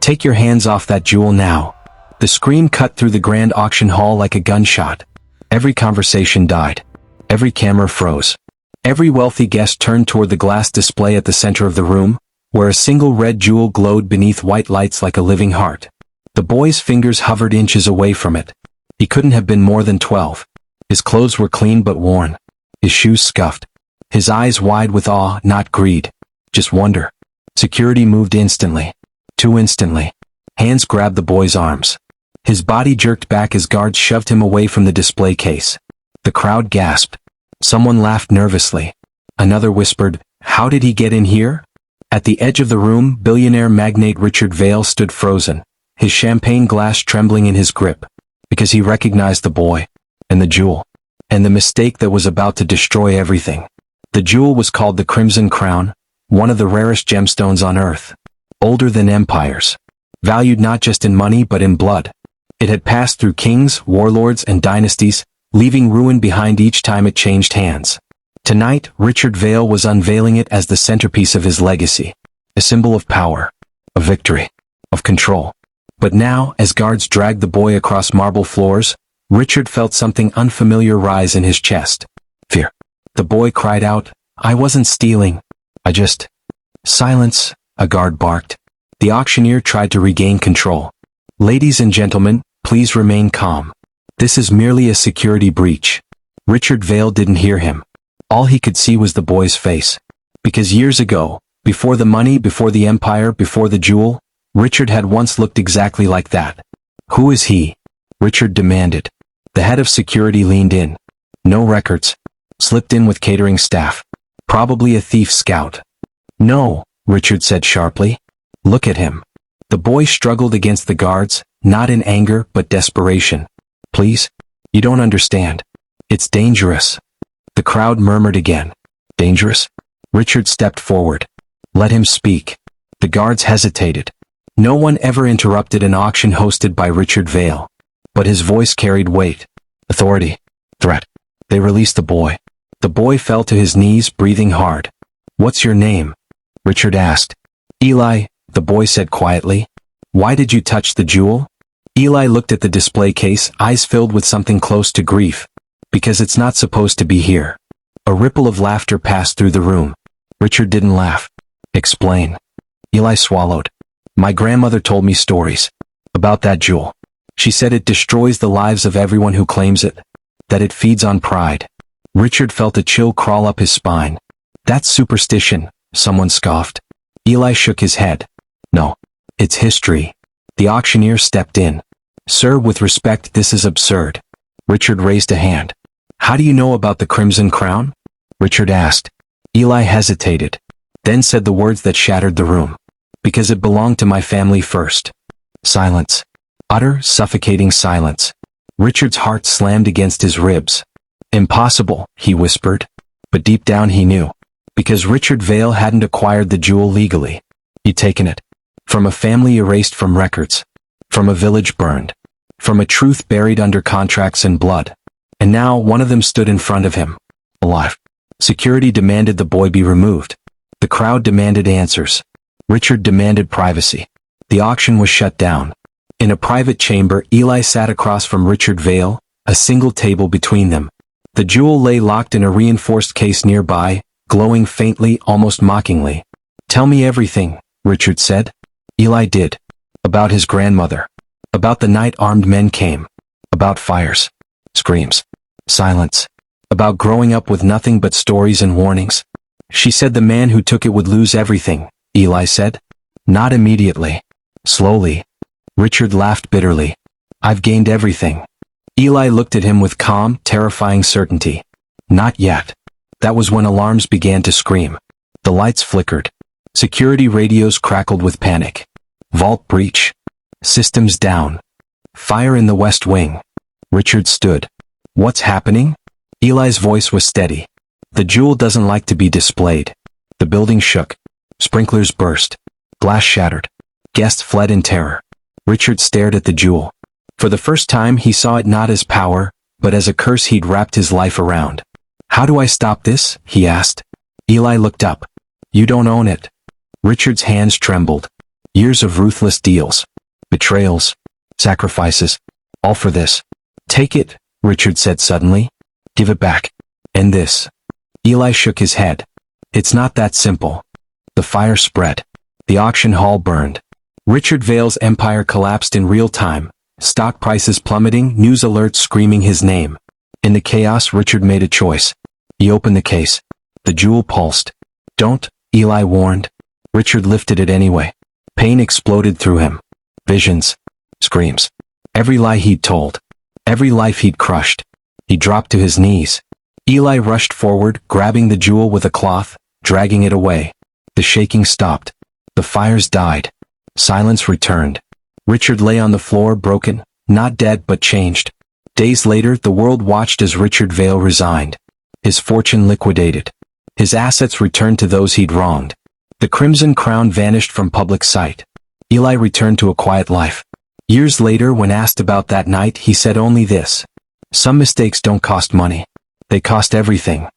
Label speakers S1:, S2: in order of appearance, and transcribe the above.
S1: Take your hands off that jewel now. The scream cut through the grand auction hall like a gunshot. Every conversation died. Every camera froze. Every wealthy guest turned toward the glass display at the center of the room, where a single red jewel glowed beneath white lights like a living heart. The boy's fingers hovered inches away from it. He couldn't have been more than 12. His clothes were clean but worn. His shoes scuffed. His eyes wide with awe, not greed. Just wonder. Security moved instantly. Too instantly. Hands grabbed the boy's arms. His body jerked back as guards shoved him away from the display case. The crowd gasped. Someone laughed nervously. Another whispered, "How did he get in here?" At the edge of the room, billionaire magnate Richard Vail stood frozen, his champagne glass trembling in his grip, because he recognized the boy, and the jewel, and the mistake that was about to destroy everything. The jewel was called the Crimson Crown, one of the rarest gemstones on earth, older than empires, valued not just in money but in blood. It had passed through kings, warlords, and dynasties, leaving ruin behind each time it changed hands. Tonight, Richard Vail was unveiling it as the centerpiece of his legacy, a symbol of power, of victory, of control. But now, as guards dragged the boy across marble floors, Richard felt something unfamiliar rise in his chest. Fear. The boy cried out, "I wasn't stealing. I just—" "Silence," a guard barked. The auctioneer tried to regain control. "Ladies and gentlemen, please remain calm. This is merely a security breach." Richard Vail didn't hear him. All he could see was the boy's face. Because years ago, before the money, before the empire, before the jewel, Richard had once looked exactly like that. "Who is he?" Richard demanded. The head of security leaned in. "No records. Slipped in with catering staff. Probably a thief scout." "No," Richard said sharply. "Look at him." The boy struggled against the guards, not in anger but desperation. "Please? You don't understand. It's dangerous." The crowd murmured again. "Dangerous?" Richard stepped forward. "Let him speak." The guards hesitated. No one ever interrupted an auction hosted by Richard Vail. But his voice carried weight. Authority. Threat. They released the boy. The boy fell to his knees, breathing hard. "What's your name?" Richard asked. "Eli," the boy said quietly. "Why did you touch the jewel?" Eli looked at the display case, eyes filled with something close to grief. "Because it's not supposed to be here." A ripple of laughter passed through the room. Richard didn't laugh. "Explain." Eli swallowed. "My grandmother told me stories. About that jewel. She said it destroys the lives of everyone who claims it. That it feeds on pride." Richard felt a chill crawl up his spine. "That's superstition," someone scoffed. Eli shook his head. "No. It's history." The auctioneer stepped in. "Sir, with respect, this is absurd." Richard raised a hand. "How do you know about the Crimson Crown?" Richard asked. Eli hesitated, then said the words that shattered the room. "Because it belonged to my family first." Silence. Utter, suffocating silence. Richard's heart slammed against his ribs. "Impossible," he whispered. But deep down he knew. Because Richard Vail hadn't acquired the jewel legally. He'd taken it. From a family erased from records. From a village burned. From a truth buried under contracts and blood. And now one of them stood in front of him. Alive. Security demanded the boy be removed. The crowd demanded answers. Richard demanded privacy. The auction was shut down. In a private chamber, Eli sat across from Richard Vail, a single table between them. The jewel lay locked in a reinforced case nearby, glowing faintly, almost mockingly. "Tell me everything," Richard said. Eli did. About his grandmother. About the night armed men came. About fires. Screams. Silence. About growing up with nothing but stories and warnings. "She said the man who took it would lose everything," Eli said. "Not immediately. Slowly." Richard laughed bitterly. "I've gained everything." Eli looked at him with calm, terrifying certainty. "Not yet." That was when alarms began to scream. The lights flickered. Security radios crackled with panic. Vault breach. Systems down. Fire in the West Wing. Richard stood. "What's happening?" Eli's voice was steady. "The jewel doesn't like to be displayed." The building shook. Sprinklers burst. Glass shattered. Guests fled in terror. Richard stared at the jewel. For the first time he saw it not as power, but as a curse he'd wrapped his life around. "How do I stop this?" he asked. Eli looked up. "You don't own it." Richard's hands trembled. Years of ruthless deals. Betrayals. Sacrifices. All for this. Take it, Richard said suddenly. Give it back. And this. Eli shook his head. It's not that simple. The fire spread. The auction hall burned. Richard Vale's empire collapsed in real time. Stock prices plummeting, news alerts screaming his name. In the chaos, Richard made a choice. He opened the case. The jewel pulsed. Don't, Eli warned. Richard lifted it anyway. Pain exploded through him. Visions. Screams. Every lie he'd told. Every life he'd crushed. He dropped to his knees. Eli rushed forward, grabbing the jewel with a cloth, dragging it away. The shaking stopped. The fires died. Silence returned. Richard lay on the floor, broken, not dead but changed. Days later, the world watched as Richard Vale resigned. His fortune liquidated. His assets returned to those he'd wronged. The crimson crown vanished from public sight. Eli returned to a quiet life. Years later, when asked about that night, he said only this. Some mistakes don't cost money. They cost everything.